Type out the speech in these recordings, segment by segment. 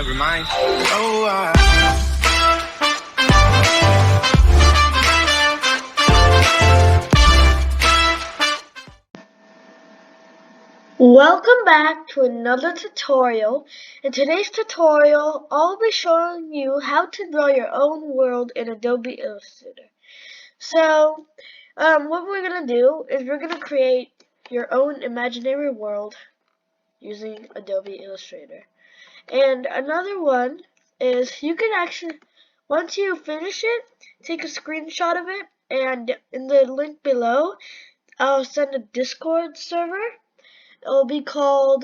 never mind. Oh, Welcome back to another tutorial. In today's tutorial, I'll be showing you how to draw your own world in Adobe Illustrator. So, what we're going to do is we're going to create your own imaginary world using Adobe Illustrator. And another one is you can actually, once you finish it, take a screenshot of it, and in the link below, I'll send a Discord server. It will be called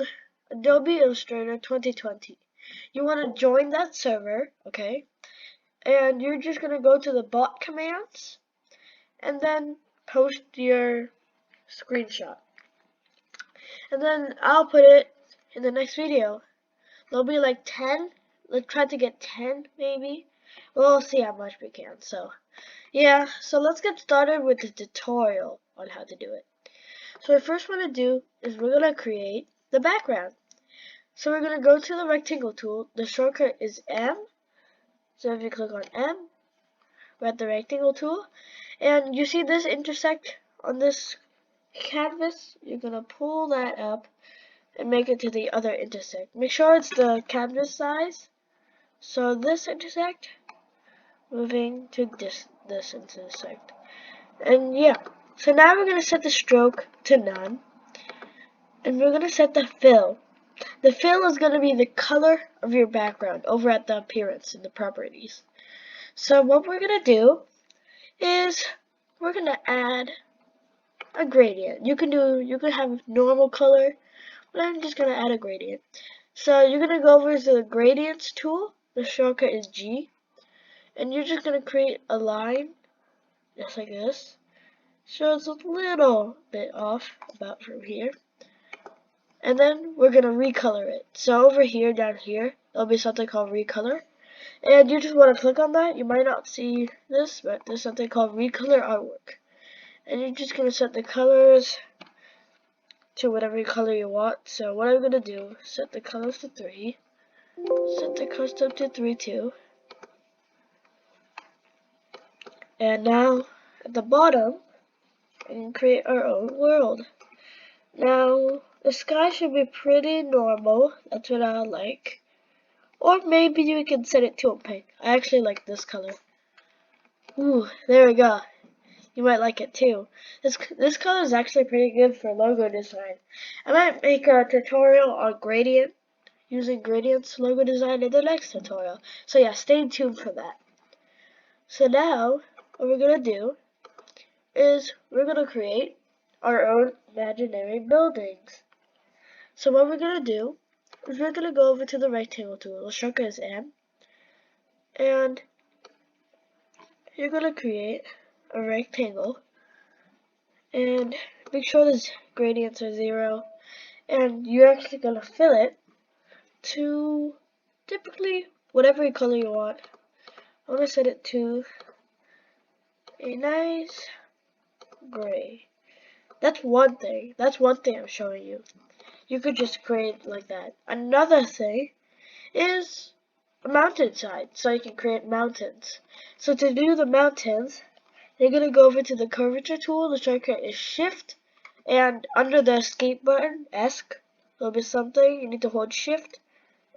Adobe Illustrator 2020. You want to join that server, okay? And you're just going to go to the bot commands and then post your screenshot. And then I'll put it in the next video. There'll be like 10. Let's try to get 10 maybe. We'll see how much we can. So, yeah. So let's get started with the tutorial on how to do it. So what we first want to do is we're going to create the background. So we're going to go to the rectangle tool. The shortcut is M. So if you click on M, we're at the rectangle tool. And you see this intersect on this canvas. You're going to pull that up and make it to the other intersect. Make sure it's the canvas size. So this intersect, moving to this intersect. And yeah. So now we're going to set the stroke to none. And we're going to set the fill. The fill is going to be the color of your background over at the appearance in the properties. So what we're going to do is we're going to add a gradient. You can have normal color, but I'm just going to add a gradient. So you're going to go over to the gradients tool. The shortcut is G. And you're just going to create a line just like this. So it's a little bit off about from here. And then we're going to recolor it. So over here, down here, there'll be something called recolor. And you just want to click on that. You might not see this, but there's something called recolor artwork. And you're just going to set the colors to whatever color you want. So what I'm going to do, set the colors to 3. Set the custom to 3 too. And now, at the bottom, we can create our own world. Now, the sky should be pretty normal. That's what I like. Or maybe you can set it to a pink. I actually like this color. Ooh, there we go. You might like it too. This color is actually pretty good for logo design. I might make a tutorial on using gradients logo design in the next tutorial. So yeah, stay tuned for that. So now, what we're gonna do is we're gonna create our own imaginary buildings. So what we're gonna do is we're gonna go over to the rectangle tool. The shortcut is M, and you're gonna create a rectangle, and make sure the gradients are 0, and you're actually gonna fill it to typically whatever color you want. I'm gonna set it to a nice gray. That's one thing I'm showing you. You could just create like that. Another thing is a mountainside, so you can create mountains. So to do the mountains, you're going to go over to the curvature tool. The shortcut is Shift, and under the escape button, ESC, there'll be something. You need to hold Shift,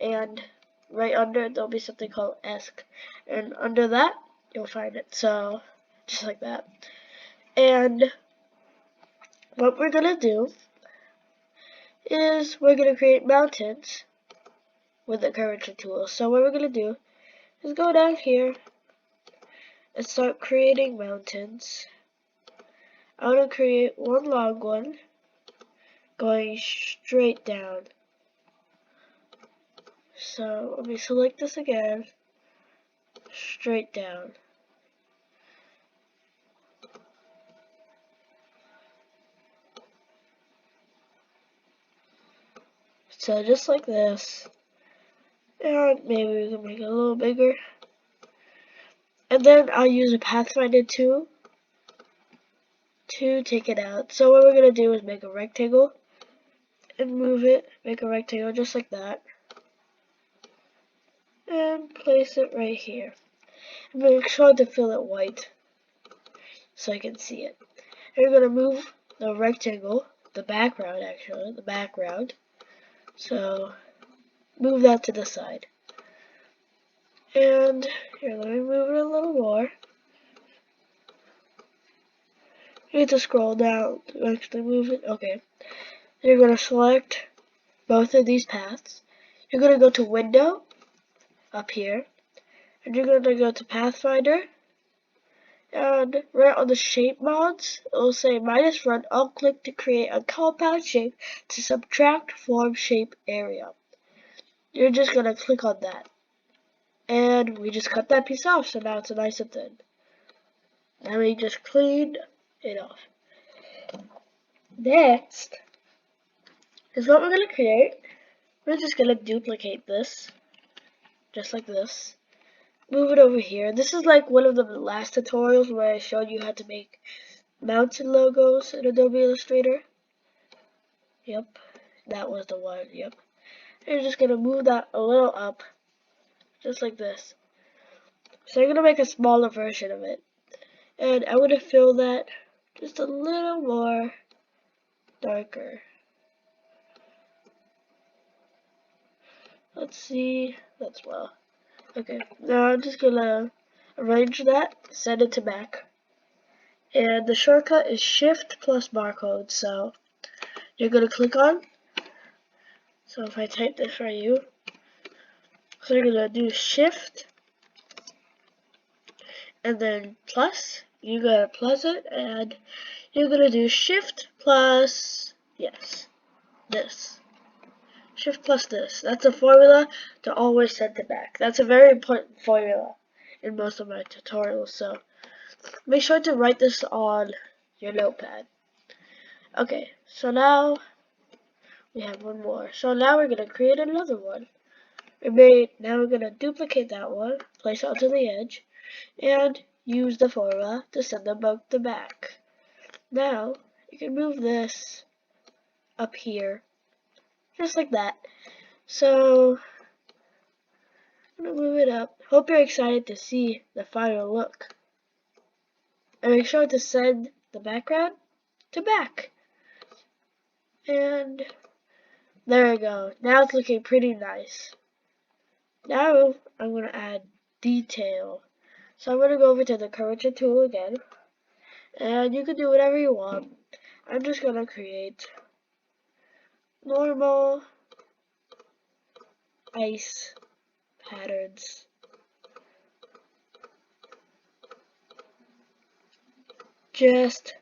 and right under it, there'll be something called ESC. And under that, you'll find it. So, just like that. And what we're going to do is we're going to create mountains with the curvature tool. So what we're going to do is go down here and start creating mountains. I'm going to create one long one going straight down. So let me select this again, straight down. So just like this, and maybe we can make it a little bigger. And then I'll use a Pathfinder tool to take it out. So what we're going to do is make a rectangle and move it, make a rectangle just like that. and place it right here. Make sure to fill it white so I can see it. And you're gonna move the rectangle, the background actually, the background. So move that to the side. And here, let me move it a little more. You need to scroll down to actually move it. Okay. You're gonna select both of these paths. You're gonna go to Window up here, and you're gonna go to Pathfinder. And right on the shape mods, it will say -1. I'll click to create a compound shape to subtract form shape area. You're just gonna click on that. And we just cut that piece off, so now it's nice and thin. Now we just clean it off. Next is what we're gonna create. We're just gonna duplicate this, just like this. Move it over here. This is like one of the last tutorials where I showed you how to make mountain logos in Adobe Illustrator. Yep, that was the one, yep. You're just gonna move that a little up, just like this. So I'm gonna make a smaller version of it. And I'm gonna fill that just a little more darker. Let's see, that's well. Okay, now I'm just gonna arrange that, send it to Mac. And the shortcut is Shift plus barcode, so you're gonna click on. So if I type this for you, so you're gonna do Shift and then plus. You're gonna plus it, and you're gonna do Shift plus, yes, this. Shift plus this. That's a formula to always send it back. That's a very important formula in most of my tutorials, so make sure to write this on your notepad. Okay, so now we have one more. So now we're gonna create another one. Now we're gonna duplicate that one, place it onto the edge, and use the formula to send them both to back. Now you can move this up here, just like that. So I'm gonna move it up. Hope you're excited to see the final look. And make sure to send the background to back. And there we go. Now it's looking pretty nice. Now I'm going to add detail. So I'm going to go over to the curvature tool again. And you can do whatever you want. I'm just going to create normal ice patterns. Just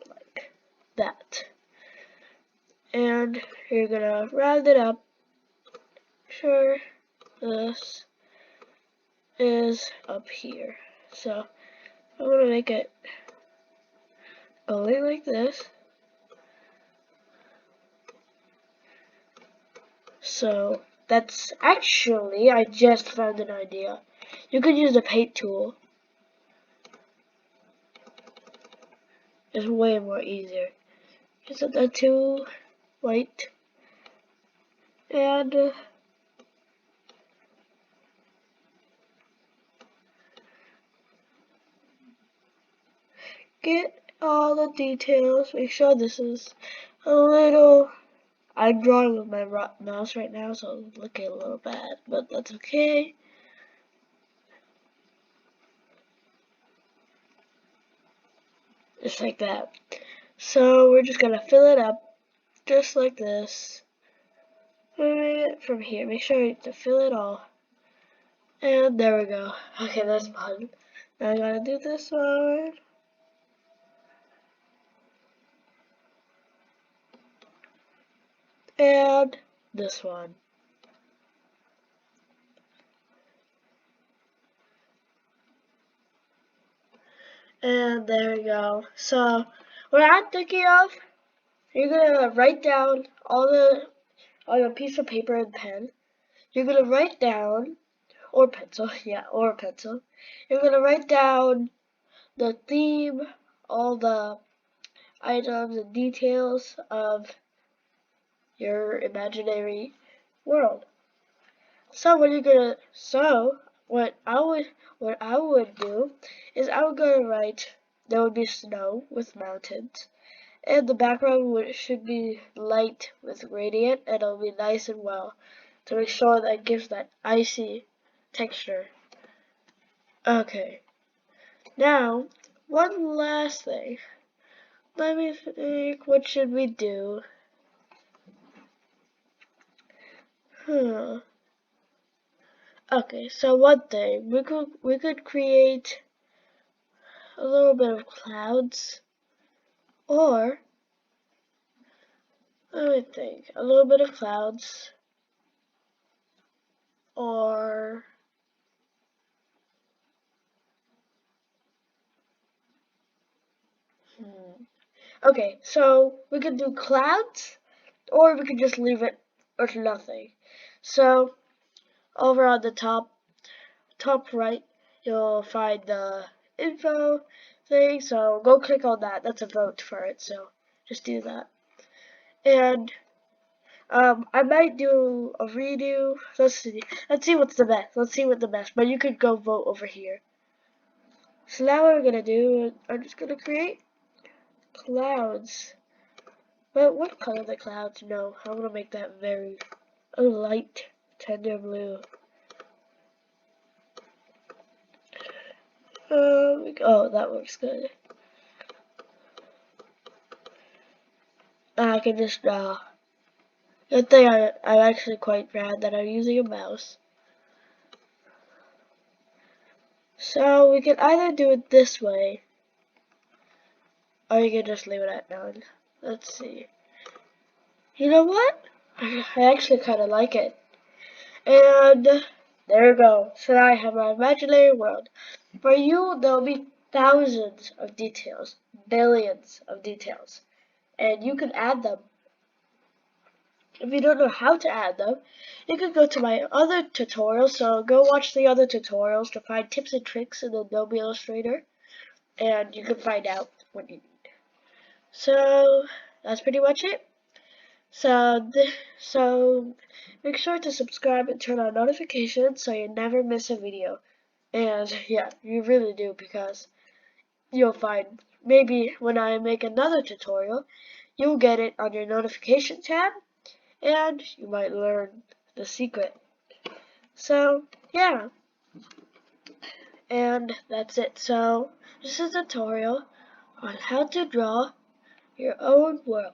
like that. And you're going to round it up. Sure, this is up here. So I'm going to make it going like this. So that's actually, I just found an idea. You could use the paint tool. It's way more easier. Just set that to white. And get all the details. Make sure this is a little... I'm drawing with my mouse right now, so it's looking a little bad, but that's okay. Just like that. So we're just gonna fill it up, just like this. From here, make sure to fill it all. And there we go. Okay, that's fun. Now I gotta do this one. And this one. And there we go. So what I'm thinking of, you're gonna write down on a piece of paper and pen. You're gonna write down, or pencil, yeah, or a pencil. You're gonna write down the theme, all the items and details of your imaginary world. So what I would do is I would go to write there would be snow with mountains, and the background should be light with gradient, and it'll be nice and well to make sure that it gives that icy texture. Okay, now one last thing. Let me think. What should we do? Hmm. Okay, so one thing we could create a little bit of clouds, or let me think, a little bit of clouds, or okay, so we could do clouds, or we could just leave it with nothing. So over on the top right, you'll find the info thing. So go click on that. That's a vote for it. So just do that. And I might do a redo. Let's see. Let's see what's the best. Let's see what the best. But you could go vote over here. So now what I'm gonna do, I'm just gonna create clouds. But what color are the clouds? No, I want to make that very a light tender blue. Oh, that works good. I can just draw. Good thing I'm actually quite proud that I'm using a mouse. So we can either do it this way, or you can just leave it at none. Let's see. You know what? I actually kind of like it. And there we go. So now I have my imaginary world. For you, there'll be thousands of details, billions of details, and you can add them. If you don't know how to add them, you can go to my other tutorials. So go watch the other tutorials to find tips and tricks in Adobe Illustrator, and you can find out what you need. So that's pretty much it. So make sure to subscribe and turn on notifications so you never miss a video. And yeah, you really do, because you'll find maybe when I make another tutorial, you'll get it on your notification tab, and you might learn the secret. So yeah, and that's it. So this is a tutorial on how to draw your own world.